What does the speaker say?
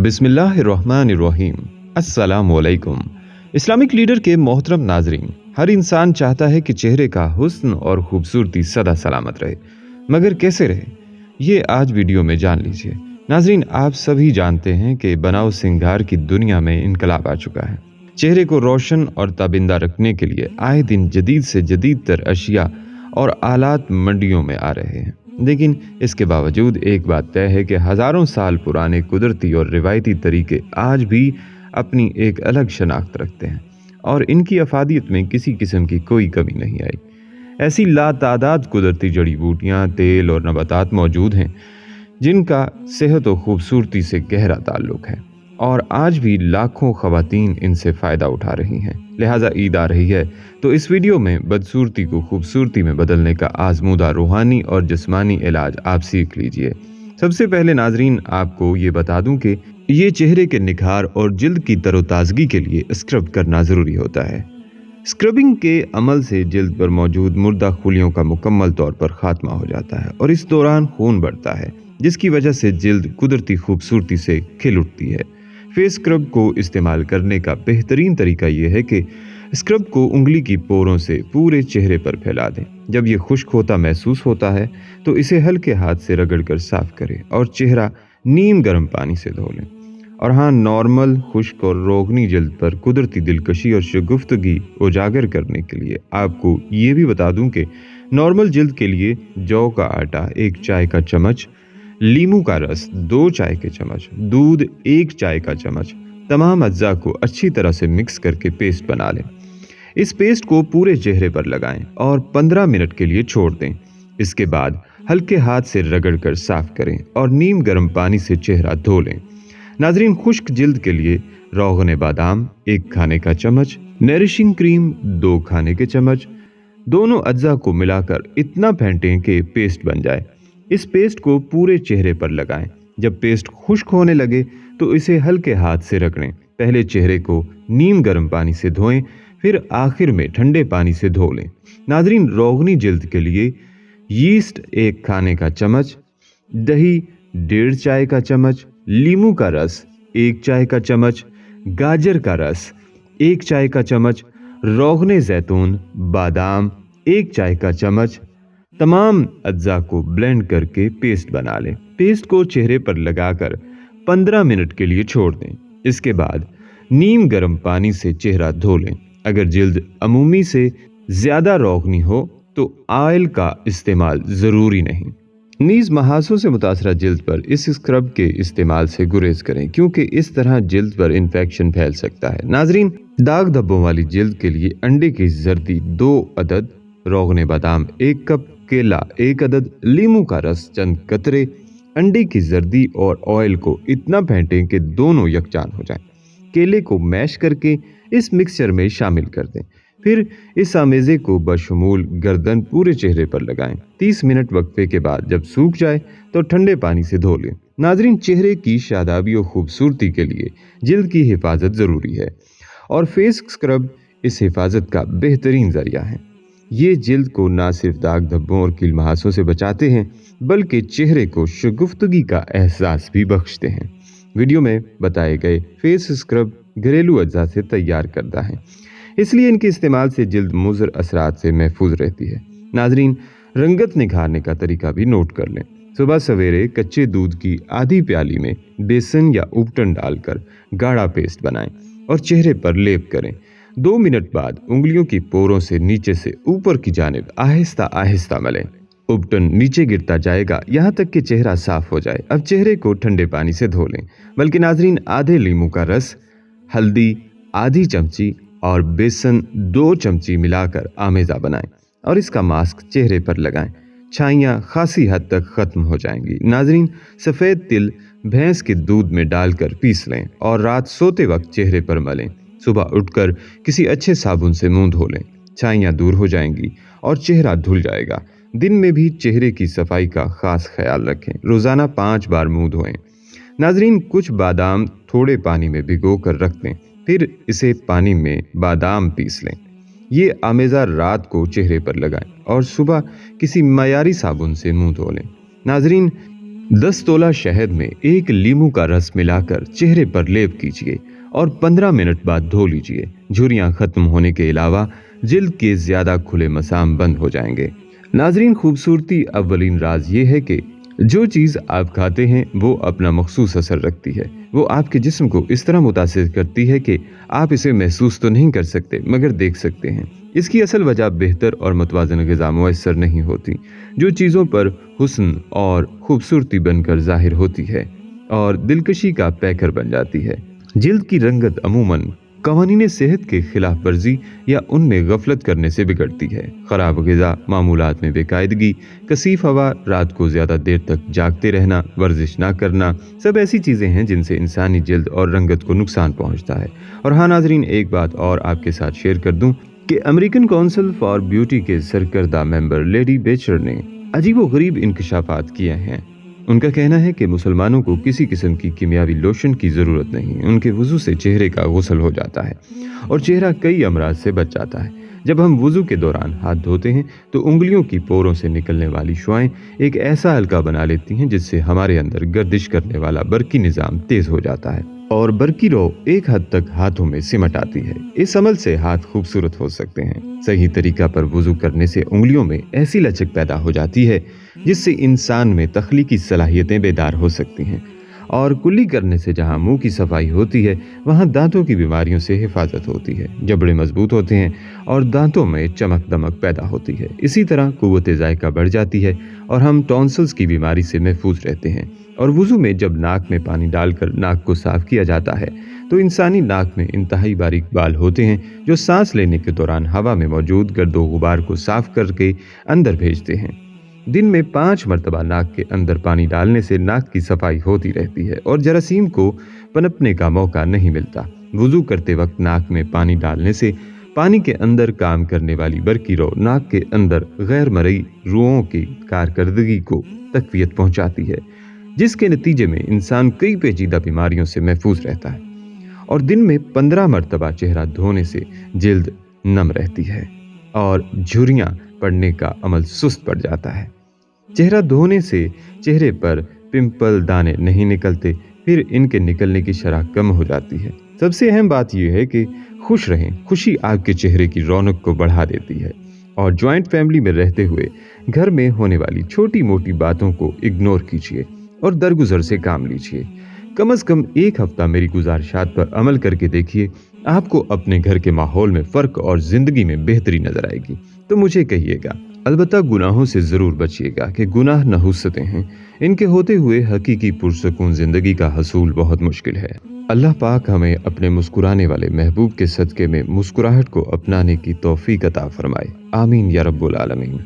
बिस्मिल्लाहिर्रहमानिर्रहीम। अस्सलामुअलैकुम। Islamic leader के मोहतरम नाजरीन, हर इंसान चाहता है कि चेहरे का हुस्न और खूबसूरती सदा सलामत रहे, मगर कैसे रहे, ये आज वीडियो में जान लीजिए। नाजरीन, आप सभी जानते हैं कि बनाव सिंगार की दुनिया में इनकलाब आ चुका है। चेहरे को रोशन और ताबिंदा रखने के लिए आए दिन जदीद से जदीद तर अशिया और आलात मंडियों में आ रहे हैं, लेकिन इसके बावजूद एक बात तय है कि हज़ारों साल पुराने कुदरती और रिवायती तरीके आज भी अपनी एक अलग शनाख्त रखते हैं और इनकी अफादियत में किसी किस्म की कोई कमी नहीं आई। ऐसी लातादाद कुदरती जड़ी बूटियाँ, तेल और नबातात मौजूद हैं जिनका सेहत और खूबसूरती से गहरा ताल्लुक है और आज भी लाखों ख़वातीन इनसे फ़ायदा उठा रही हैं। लिहाजा ईद आ रही है तो इस वीडियो में बदसूरती को खूबसूरती में बदलने का आजमूदा रूहानी और जिस्मानी इलाज आप सीख लीजिए। सबसे पहले नाजरीन, आपको ये बता दूं कि ये चेहरे के निखार और जिल्द की तरोताज़गी के लिए स्क्रब करना ज़रूरी होता है। स्क्रबिंग के अमल से जिल्द पर मौजूद मुर्दा खुलियों का मुकम्मल तौर पर खात्मा हो जाता है और इस दौरान खून बढ़ता है, जिसकी वजह से जिल्द कुदरती खूबसूरती से खिल उठती है। फेस स्क्रब को इस्तेमाल करने का बेहतरीन तरीका यह है कि स्क्रब को उंगली की पोरों से पूरे चेहरे पर फैला दें। जब ये खुश्क होता महसूस होता है तो इसे हल्के हाथ से रगड़कर साफ करें और चेहरा नीम गर्म पानी से धो लें। और हाँ, नॉर्मल, खुश्क और रोगनी जल्द पर कुदरती दिलकशी और शगुफ्तगी उजागर करने के लिए आपको ये भी बता दूं कि नॉर्मल जल्द के लिए जौ का आटा 1 चाय का चम्मच, लीमू का रस 2 चाय के चम्मच, दूध 1 चाय का चम्मच, तमाम अज्जा को अच्छी तरह से मिक्स करके पेस्ट बना लें। इस पेस्ट को पूरे चेहरे पर लगाएं और 15 मिनट के लिए छोड़ दें। इसके बाद हल्के हाथ से रगड़कर साफ करें और नीम गर्म पानी से चेहरा धो लें। नाजरीन, खुश्क जिल्द के लिए रोगन बादाम 1 खाने का चम्मच, नरिशिंग क्रीम 2 खाने के चम्मच, दोनों अज्जा को मिलाकर इतना फेंटें कि पेस्ट बन जाए। इस पेस्ट को पूरे चेहरे पर लगाएं। जब पेस्ट खुश्क होने लगे तो इसे हल्के हाथ से रगड़ें। पहले चेहरे को नीम गर्म पानी से धोएं, फिर आखिर में ठंडे पानी से धो लें। नाजरीन, रोगनी जिल्द के लिए यीस्ट 1 खाने का चम्मच, दही 1.5 चाय का चम्मच, लीमू का रस 1 चाय का चम्मच, गाजर का रस 1 चाय का चम्मच, रोगने जैतून, बादाम 1 चाय का चम्मच, तमाम अज्जा को ब्लेंड करके पेस्ट बना लें। पेस्ट को चेहरे पर लगाकर 15 मिनट के लिए छोड़ दें। इसके बाद नीम गर्म पानी से चेहरा धो लें। अगर जिल्द अमूमी से ज़्यादा रोगनी हो तो ऑयल का इस्तेमाल ज़रूरी नहीं। नीज़ महासों से मुतासरा जिल्द पर इस स्क्रब के इस्तेमाल से गुरेज करें, क्योंकि इस तरह जिल्द पर इन्फेक्शन फैल सकता है। नाजरीन, दाग धब्बों वाली जिल्द के लिए अंडे की जर्दी 2 अदद, रोगने बादाम 1 कप, केला 1 अदद, लीमू का रस चंद कतरे, अंडे की जर्दी और ऑयल को इतना फेंटें कि दोनों यकजान हो जाएं। केले को मैश करके इस मिक्सचर में शामिल कर दें। फिर इस आमेज़े को बशमूल गर्दन पूरे चेहरे पर लगाएं। 30 मिनट वक्फे के बाद जब सूख जाए तो ठंडे पानी से धो लें। नाजरीन, चेहरे की शादाबी और खूबसूरती के लिए जिल्द की हिफाजत ज़रूरी है और फेस स्क्रब इस हिफाजत का बेहतरीन ज़रिया है। ये जिल्द को ना सिर्फ दाग धब्बों और कील महासों से बचाते हैं, बल्कि चेहरे को शगुफ्तगी का एहसास भी बख्शते हैं। वीडियो में बताए गए फेस स्क्रब घरेलू अज्जा से तैयार करदा है, इसलिए इनके इस्तेमाल से जिल्द मुज़र असरात से महफूज रहती है। नाजरीन, रंगत निखारने का तरीका भी नोट कर लें। सुबह सवेरे कच्चे दूध की आधी प्याली में बेसन या उपटन डालकर गाढ़ा पेस्ट बनाएं और चेहरे पर लेप करें। 2 मिनट बाद उंगलियों की पोरों से नीचे से ऊपर की जानिब आहिस्ता आहिस्ता मलें। उपटन नीचे गिरता जाएगा यहाँ तक कि चेहरा साफ हो जाए। अब चेहरे को ठंडे पानी से धो लें। बल्कि नाजरीन, आधे लीमू का रस, हल्दी आधी चमची और बेसन 2 चमची मिलाकर आमेज़ा बनाएं और इसका मास्क चेहरे पर लगाएं। छाइयाँ खासी हद तक ख़त्म हो जाएंगी। नाजरीन, सफ़ेद तिल भैंस के दूध में डालकर पीस लें और रात सोते वक्त चेहरे पर मलें। सुबह उठकर किसी अच्छे साबुन से मुंह धो लें। छाइयाँ दूर हो जाएंगी और चेहरा धुल जाएगा। दिन में भी चेहरे की सफाई का खास ख्याल रखें। रोज़ाना 5 बार मुंह धोएं। नाजरीन, कुछ बादाम थोड़े पानी में भिगो कर रख दें, फिर इसे पानी में बादाम पीस लें। ये आमेज़ा रात को चेहरे पर लगाएं और सुबह किसी मयारी साबुन से मुंह धो लें। नाजरीन, 10 तोला शहद में एक लीमू का रस मिलाकर चेहरे पर लेप कीजिए और 15 मिनट बाद धो लीजिए। झुर्रियां खत्म होने के अलावा जिल्द के ज्यादा खुले मसाम बंद हो जाएंगे। नाजरीन, खूबसूरती अव्वलीन राज ये है कि जो चीज़ आप खाते हैं वो अपना मखसूस असर रखती है। वो आपके जिस्म को इस तरह मुतासिर करती है कि आप इसे महसूस तो नहीं कर सकते मगर देख सकते हैं। इसकी असल वजह बेहतर और मुतवाज़न ग़िज़ा मुयस्सर नहीं होती, जो चीज़ों पर हुस्न और खूबसूरती बनकर ज़ाहिर होती है और दिलकशी का पैकर बन जाती है। जिल्द की रंगत अमूमन कवानीन सेहत के खिलाफ वर्जी या उनमें गफलत करने से बिगड़ती है। खराब ग़िज़ा, मामूलात में बेकायदगी, कसीफ हवा, रात को ज़्यादा देर तक जागते रहना, वर्जिश ना करना, सब ऐसी चीज़ें हैं जिनसे इंसानी जिल्द और रंगत को नुकसान पहुँचता है। और हाँ नाजरीन, एक बात और आपके साथ शेयर कर दूँ कि अमेरिकन काउंसिल फॉर ब्यूटी के सरकर्दा मेंबर लेडी बेचर ने अजीबोगरीब इंकशाफात किए हैं। उनका कहना है कि मुसलमानों को किसी किस्म की कीमियावी लोशन की ज़रूरत नहीं। उनके वुज़ू से चेहरे का गुस्ल हो जाता है और चेहरा कई अमराज से बच जाता है। जब हम वुज़ू के दौरान हाथ धोते हैं तो उंगलियों की पोरों से निकलने वाली शुआएं एक ऐसा हल्का बना लेती हैं जिससे हमारे अंदर गर्दिश करने वाला बरकी निज़ाम तेज़ हो जाता है और बरकी रो एक हद तक हाथों में सिमट आती है। इस अमल से हाथ खूबसूरत हो सकते हैं। सही तरीका पर वुज़ू करने से उंगलियों में ऐसी लचक पैदा हो जाती है जिससे इंसान में तख्लीकी सलाहियतें बेदार हो सकती हैं और कुल्ली करने से जहाँ मुंह की सफाई होती है वहाँ दांतों की बीमारियों से हिफाजत होती है। जबड़े मजबूत होते हैं और दांतों में चमक दमक पैदा होती है। इसी तरह कुव्वत ज़ायका बढ़ जाती है और हम टॉन्सिल्स की बीमारी से महफूज रहते हैं। और वुज़ू में जब नाक में पानी डालकर नाक को साफ किया जाता है तो इंसानी नाक में इंतहाई बारीक बाल होते हैं जो सांस लेने के दौरान हवा में मौजूद गर्दो गुबार को साफ करके अंदर भेजते हैं। दिन में 5 मरतबा नाक के अंदर पानी डालने से नाक की सफाई होती रहती है और जरासीम को पनपने का मौका नहीं मिलता। वुज़ू करते वक्त नाक में पानी डालने से पानी के अंदर काम करने वाली बरकी रो नाक के अंदर गैर मरई रुओं की कारकर्दगी को तक़वियत पहुंचाती है, जिसके नतीजे में इंसान कई पेचीदा बीमारियों से महफूज रहता है। और दिन में 15 मरतबा चेहरा धोने से जिल्द नम रहती है और झुर्रियां पड़ने का अमल सुस्त पड़ जाता है। चेहरा धोने से चेहरे पर पिंपल दाने नहीं निकलते, फिर इनके निकलने की शरह कम हो जाती है। सबसे अहम बात यह है कि खुश रहें। खुशी आपके चेहरे की रौनक को बढ़ा देती है और जॉइंट फैमिली में रहते हुए घर में होने वाली छोटी मोटी बातों को इग्नोर कीजिए और दरगुजर से काम लीजिए। कम से कम 1 हफ्ता मेरी गुजारिशात पर अमल करके देखिए, आपको अपने घर के माहौल में फ़र्क और ज़िंदगी में बेहतरी नज़र आएगी। तो मुझे कहिएगा। अलबत्ता गुनाहों से ज़रूर बचिएगा कि गुनाह नहुसतें हैं, इनके होते हुए हकीकी पुरसकून ज़िंदगी का हसूल बहुत मुश्किल है। अल्लाह पाक हमें अपने मुस्कुराने वाले महबूब के सदक़े में मुस्कुराहट को अपनाने की तौफीक अता फरमाए। आमीन या रब्बुल आलमीन।